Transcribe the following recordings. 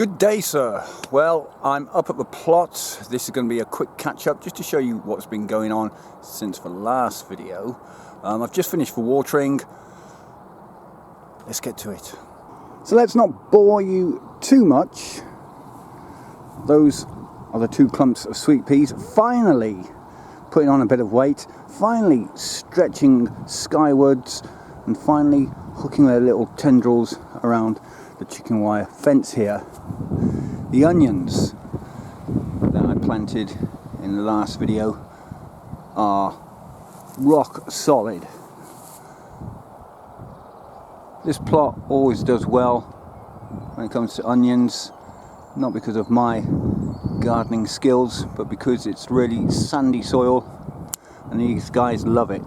Good day, sir. Well, I'm up at the plot. This is going to be a quick catch-up just to show you what's been going on since the last video. I've just finished the watering. Let's get to it. So let's not bore you too much. Those are the two clumps of sweet peas finally putting on a bit of weight, finally stretching skywards, and finally hooking their little tendrils around the chicken wire fence here. The onions that I planted in the last video are rock solid. This plot always does well when it comes to onions, not because of my gardening skills, but because it's really sandy soil and these guys love it.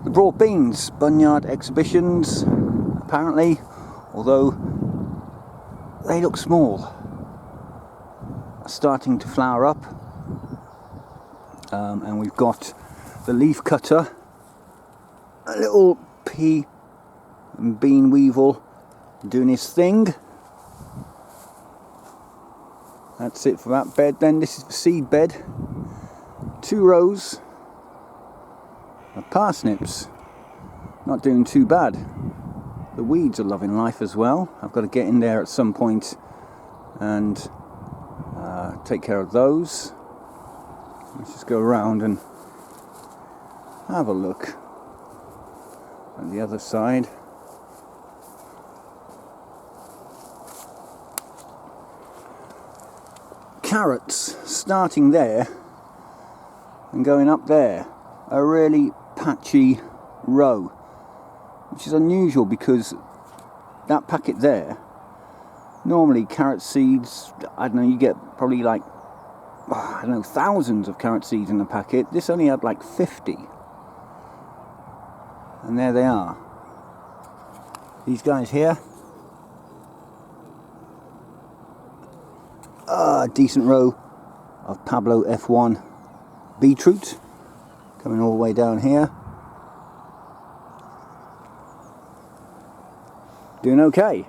The broad beans, Bunyard exhibitions, apparently, although they look small, are starting to flower up, and we've got the leaf cutter, a little pea and bean weevil doing his thing. That's it for that bed. Then this is the seed bed, 2 rows of parsnips, not doing too bad. The weeds are loving life as well. I've got to get in there at some point and take care of those. Let's just go around and have a look at the other side. Carrots starting there and going up there. A really patchy row, which is unusual because that packet there, normally carrot seeds, I don't know, you get probably like, I don't know, thousands of carrot seeds in a packet. This only had like 50. And there they are. These guys here. A decent row of Pablo F1 beetroot coming all the way down here. Doing okay.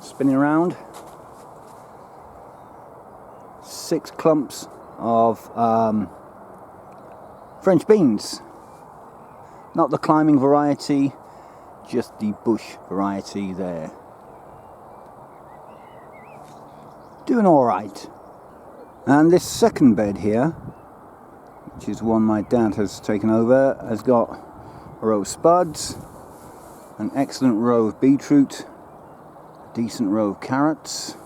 Spinning around. 6 clumps of French beans. Not the climbing variety, just the bush variety there. Doing alright. And this second bed here, which is one my dad has taken over, has got a row of spuds, an excellent row of beetroot, a decent row of carrots.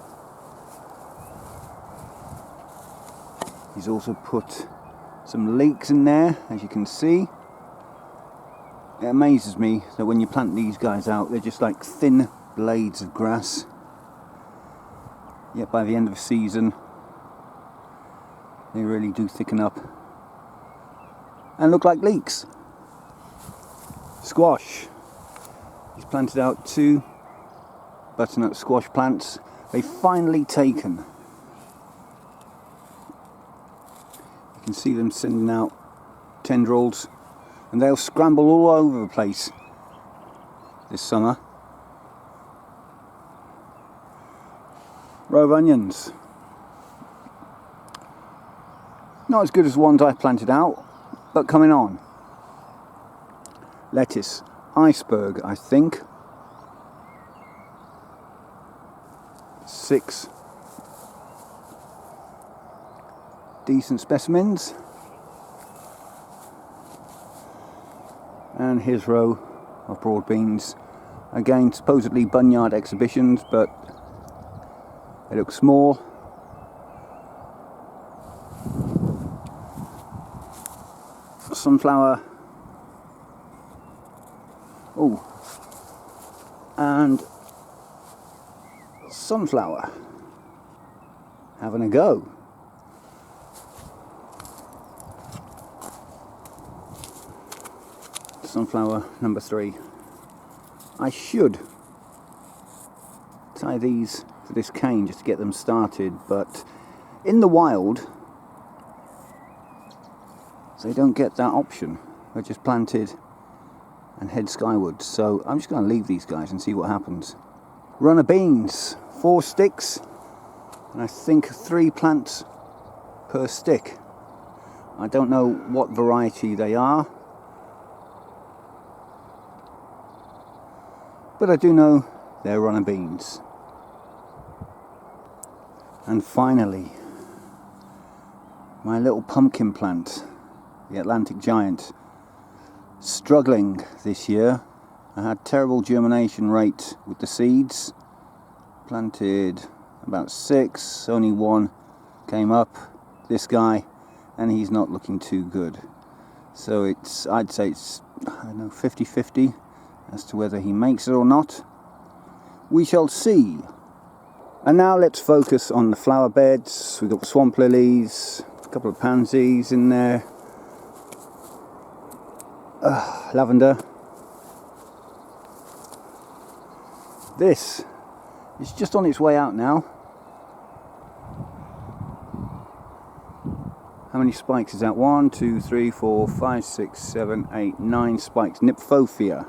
He's also put some leeks in there, as you can see. It amazes me that when you plant these guys out, they're just like thin blades of grass. Yet by the end of the season, they really do thicken up and look like leeks. Squash. He's planted out 2 butternut squash plants. They've finally taken. You can see them sending out tendrils, and they'll scramble all over the place this summer. Row of onions. Not as good as the ones I planted out, but coming on. Lettuce. Iceberg, I think. 6 decent specimens. And his row of broad beans. Again, supposedly Bunyard exhibitions, but they look small. Sunflower. Oh, and sunflower having a go. Sunflower number 3. I should tie these to this cane just to get them started, but in the wild they don't get that option. They're just planted and head skywards. So I'm just going to leave these guys and see what happens. Runner beans, 4 sticks, and I think 3 plants per stick. I don't know what variety they are, but I do know they're runner beans. And finally, my little pumpkin plant, the Atlantic Giant, struggling this year. I had terrible germination rate with the seeds. Planted about 6, only 1 came up, this guy, and he's not looking too good. So I'd say it's, I don't know, 50-50 as to whether he makes it or not. We shall see. And now let's focus on the flower beds. We've got swamp lilies, a couple of pansies in there, lavender. This is just on its way out now. How many spikes is that? 1, 2, 3, 4, 5, 6, 7, 8, 9 spikes. Nymphophia.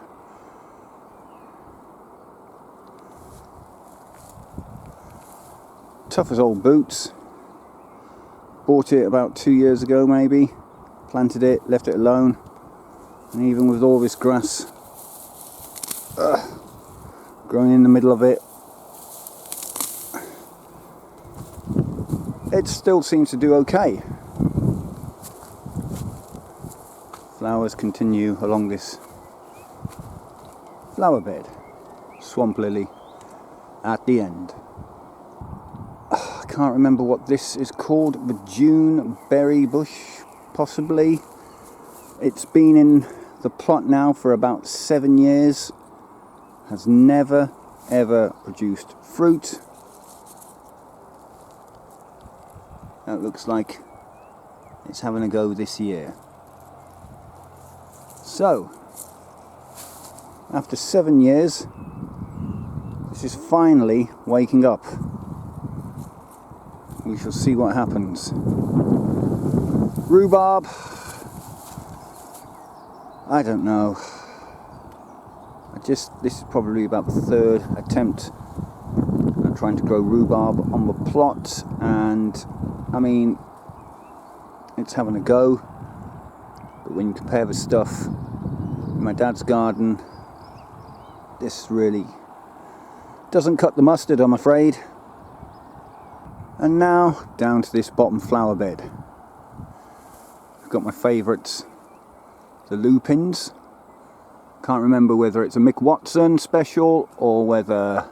Tough as old boots. Bought it about 2 years ago maybe. Planted it, left it alone. And even with all this grass growing in the middle of it, it still seems to do okay. Flowers continue along this flower bed. Swamp lily at the end. I can't remember what this is called. The June berry bush, possibly. It's been in the plot now for about 7 years. Has never ever produced fruit. That looks like it's having a go this year. So, after 7 years, this is finally waking up. We shall see what happens. Rhubarb, I don't know. This is probably about the 3rd attempt at trying to grow rhubarb on the plot, and I mean, it's having a go. But when you compare the stuff in my dad's garden, this really doesn't cut the mustard, I'm afraid. And now down to this bottom flower bed. I've got my favourites, the lupins. Can't remember whether it's a Mick Watson special or whether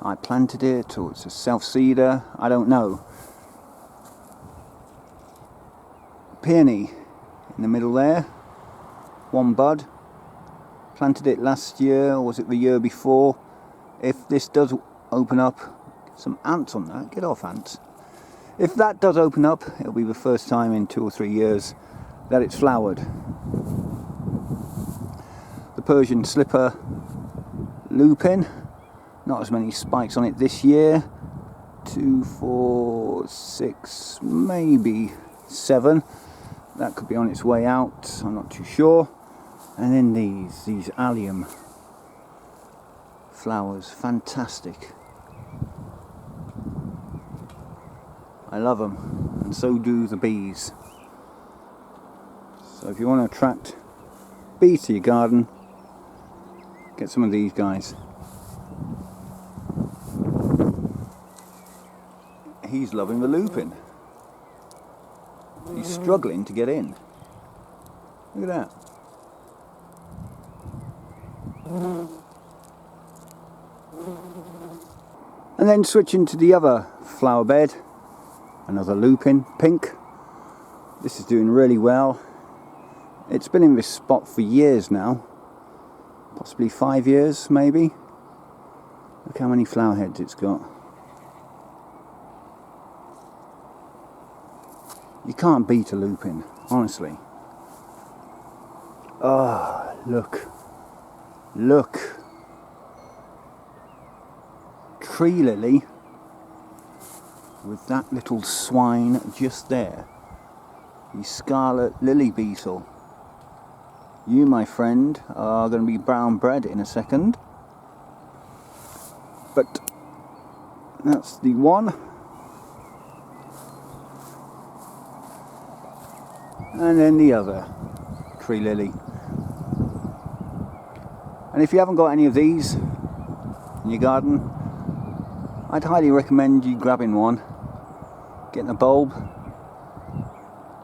I planted it or it's a self-seeder. I don't know. Peony in the middle there, 1 bud. Planted it last year, or was it the year before? If this does open up, some ants on that, get off ants. If that does open up, it'll be the first time in 2 or 3 years that it's flowered. The Persian slipper lupin, not as many spikes on it this year. 2, 4, 6, maybe 7. That could be on its way out, I'm not too sure. And then these allium flowers, fantastic. I love them, and so do the bees. So if you want to attract bees to your garden, get some of these guys. He's loving the lupin. He's struggling to get in. Look at that. And then switching to the other flower bed, another lupin, pink. This is doing really well. It's been in this spot for years now, possibly 5 years maybe. Look how many flower heads it's got. You can't beat a lupin, honestly. Oh, look. Look. Tree lily with that little swine just there. The scarlet lily beetle. You, my friend, are going to be brown bread in a second. but that's the one. And then the other tree lily. And if you haven't got any of these in your garden, I'd highly recommend you grabbing one, getting a bulb.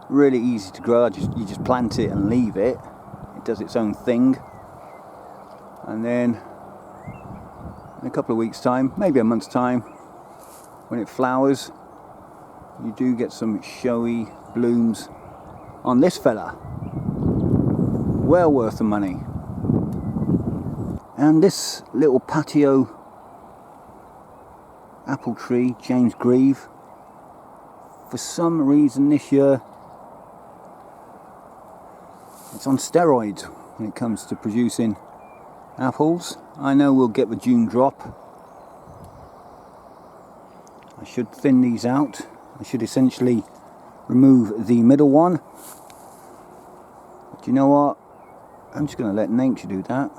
Really easy to grow. You just plant it and leave it. It does its own thing. And then in a couple of weeks' time, maybe a month's time, when it flowers, you do get some showy blooms on this fella. Well worth the money. And this little patio apple tree, James Grieve, for some reason this year it's on steroids when it comes to producing apples. I know we'll get the June drop. I should thin these out. I should essentially remove the middle one. But you know what? I'm just going to let nature do that.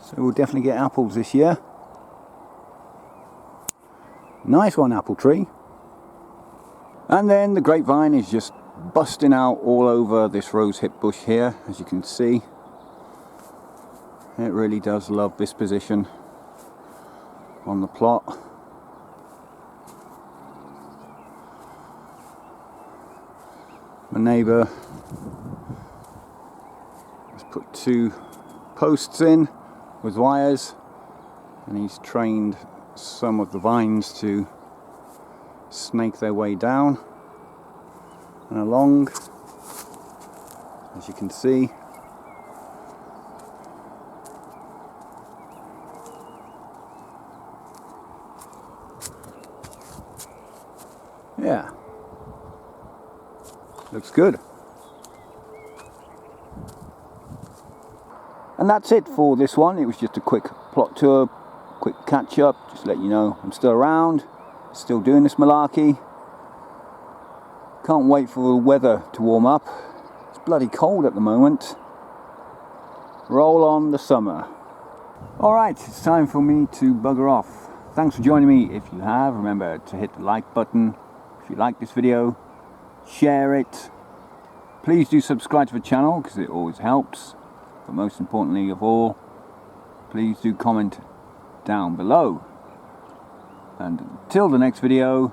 So we'll definitely get apples this year. Nice one, apple tree. And then the grapevine is just busting out all over this rosehip bush here, as you can see. It really does love this position on the plot. My neighbour has put 2 posts in with wires, and he's trained some of the vines to snake their way down and along, as you can see. Yeah, looks good. And that's it for this one. It was just a quick plot tour, quick catch up, just let you know I'm still around, still doing this malarkey. Can't wait for the weather to warm up. It's bloody cold at the moment. Roll on the summer. Alright, it's time for me to bugger off. Thanks for joining me. If you have, remember to hit the like button. If you like this video, share it. Please do subscribe to the channel because it always helps. But most importantly of all, please do comment down below. And until the next video,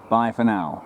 bye for now.